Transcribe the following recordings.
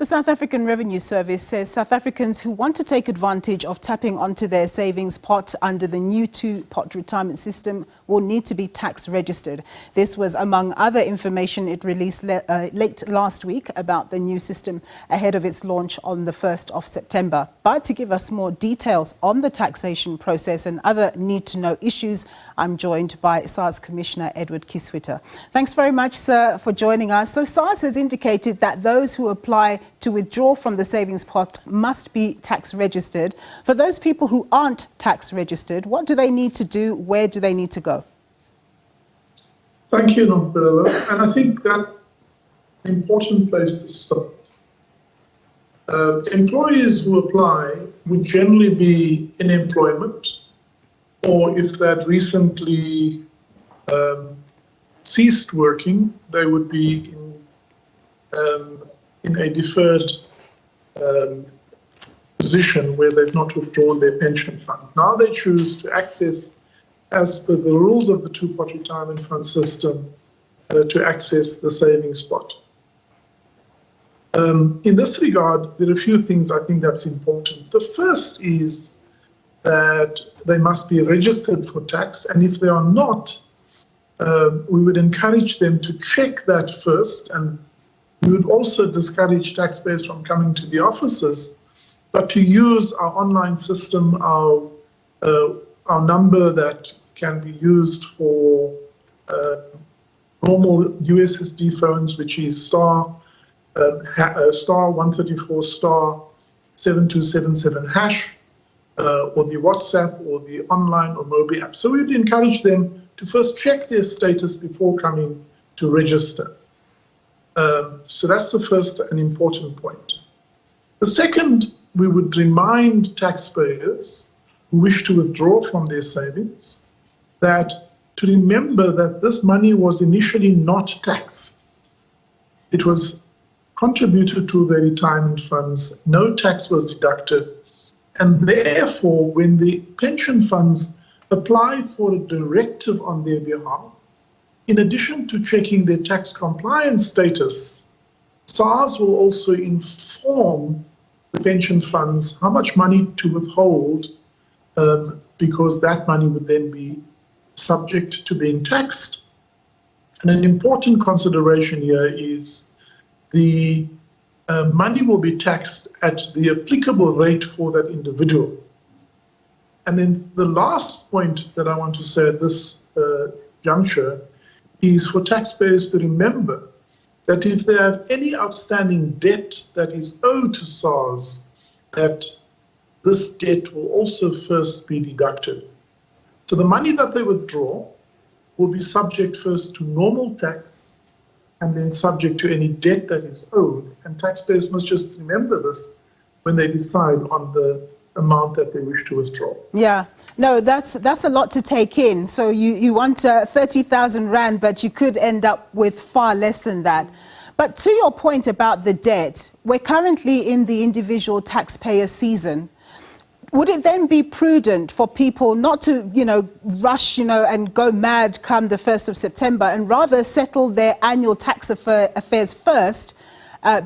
South African Revenue Service says South Africans who want to take advantage of tapping onto their savings pot under the new two-pot retirement system will need to be tax registered. This was among other information it released late last week about the new system ahead of its launch on the 1st of September. But to give us more details on the taxation process and other need-to-know issues, I'm joined by SARS Commissioner Kieswetter. Thanks very much, sir, for joining us. So SARS has indicated that those who apply to withdraw from the savings pot must be tax registered. For those people who aren't tax registered, what do they need to do? Where do they need to go? Thank you, Nompelelo. And I think that's an important place to start. Employees who apply would generally be in employment, or if they had recently ceased working, they would be in a deferred position where they've not withdrawn their pension fund. Now they choose to access, as per the rules of the two-pot retirement fund system, to access the savings pot. In this regard, there are a few things I think that's important. The first is that they must be registered for tax, and if they are not, we would encourage them to check that first, and we would also discourage taxpayers from coming to the offices, but to use our online system, our number that can be used for normal USSD phones, which is star 134 star 7277 hash, or the WhatsApp or the online or mobile app. So we would encourage them to first check their status before coming to register. So that's the first and important point. The second, we would remind taxpayers who wish to withdraw from their savings that to remember that this money was initially not taxed. It was contributed to their retirement funds, no tax was deducted, and therefore when the pension funds apply for a directive on their behalf, in addition to checking their tax compliance status, SARS will also inform the pension funds how much money to withhold, because that money would then be subject to being taxed. And an important consideration here is the money will be taxed at the applicable rate for that individual. And then the last point that I want to say at this juncture is for taxpayers to remember that if they have any outstanding debt that is owed to SARS, that this debt will also first be deducted. So the money that they withdraw will be subject first to normal tax and then subject to any debt that is owed. And taxpayers must just remember this when they decide on the amount that they wish to withdraw. Yeah. No, that's a lot to take in. So you want 30,000 Rand, but you could end up with far less than that. But to your point about the debt, we're currently in the individual taxpayer season. Would it then be prudent for people not to, rush, and go mad come the 1st of September and rather settle their annual tax affairs first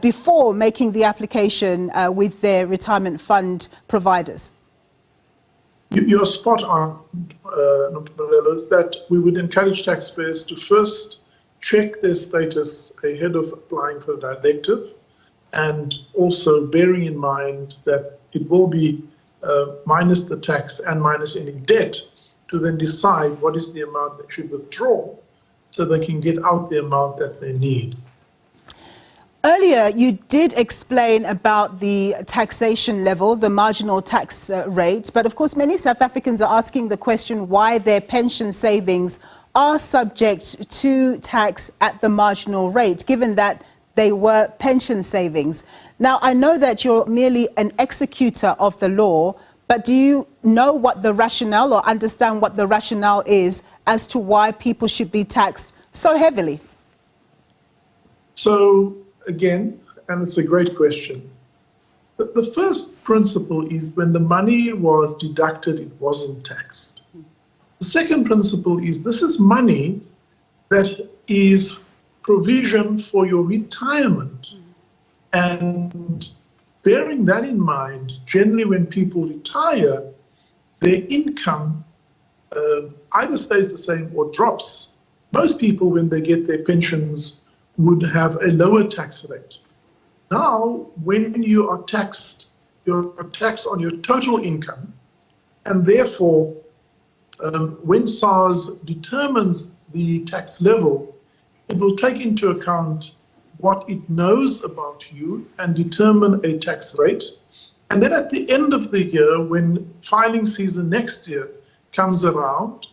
before making the application with their retirement fund providers? You're spot on, Nompelelo, that we would encourage taxpayers to first check their status ahead of applying for the directive, and also bearing in mind that it will be minus the tax and minus any debt, to then decide what is the amount they should withdraw so they can get out the amount that they need. Earlier, you did explain about the taxation level, the marginal tax rate, but of course many South Africans are asking the question why their pension savings are subject to tax at the marginal rate, given that they were pension savings. Now, I know that you're merely an executor of the law, but do you know what the rationale or understand what the rationale is as to why people should be taxed so heavily? So, again, and it's a great question. The first principle is when the money was deducted, it wasn't taxed. The second principle is this is money that is provision for your retirement. And bearing that in mind, generally when people retire, their income either stays the same or drops. Most people, when they get their pensions, would have a lower tax rate. Now, when you are taxed, you're taxed on your total income, and therefore, when SARS determines the tax level, it will take into account what it knows about you and determine a tax rate. And then at the end of the year, when filing season next year comes around,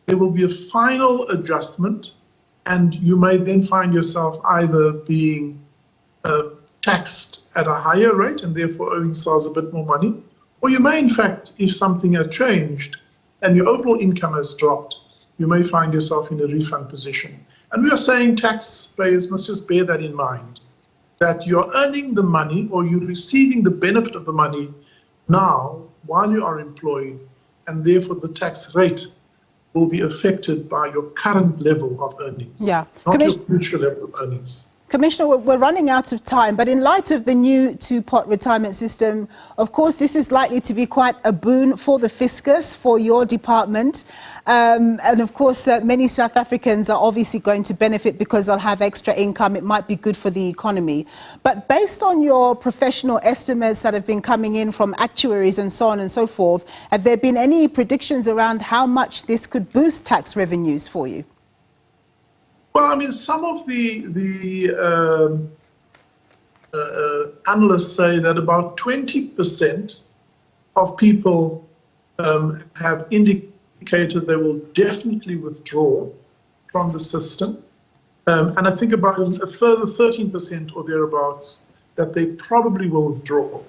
there will be a final adjustment, and you may then find yourself either being taxed at a higher rate and therefore owing SARS a bit more money, or you may in fact, if something has changed and your overall income has dropped, you may find yourself in a refund position. And we are saying taxpayers must just bear that in mind, that you're earning the money or you're receiving the benefit of the money now while you are employed, and therefore the tax rate will be affected by your current level of earnings, not your future level of earnings. Commissioner, we're running out of time, but in light of the new two-pot retirement system, of course, this is likely to be quite a boon for the fiscus, for your department. And of course, many South Africans are obviously going to benefit because they'll have extra income. It might be good for the economy. But based on your professional estimates that have been coming in from actuaries and so on and so forth, have there been any predictions around how much this could boost tax revenues for you? Well, I mean, some of the analysts say that about 20% of people have indicated they will definitely withdraw from the system. And I think about a further 13% or thereabouts that they probably will withdraw.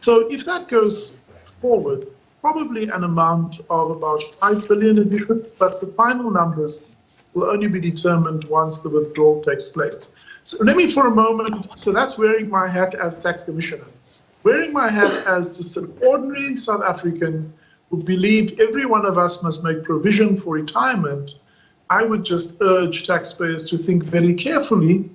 So if that goes forward, probably an amount of about 5 billion addition, but the final numbers will only be determined once the withdrawal takes place. So let me for a moment, so that's wearing my hat as tax commissioner. Wearing my hat as just an ordinary South African who believed every one of us must make provision for retirement, I would just urge taxpayers to think very carefully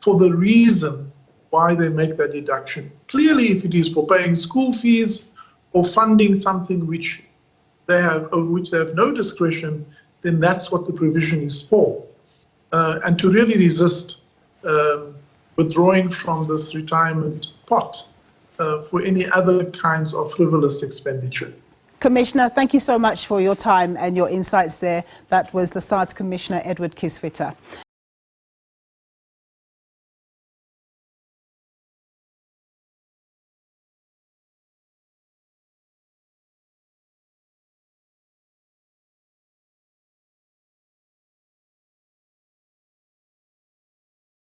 for the reason why they make that deduction. Clearly, if it is for paying school fees or funding something which they have, over which they have no discretion, then that's what the provision is for. And to really resist withdrawing from this retirement pot for any other kinds of frivolous expenditure. Commissioner, thank you so much for your time and your insights there. That was the SARS Commissioner, Edward Kieswetter.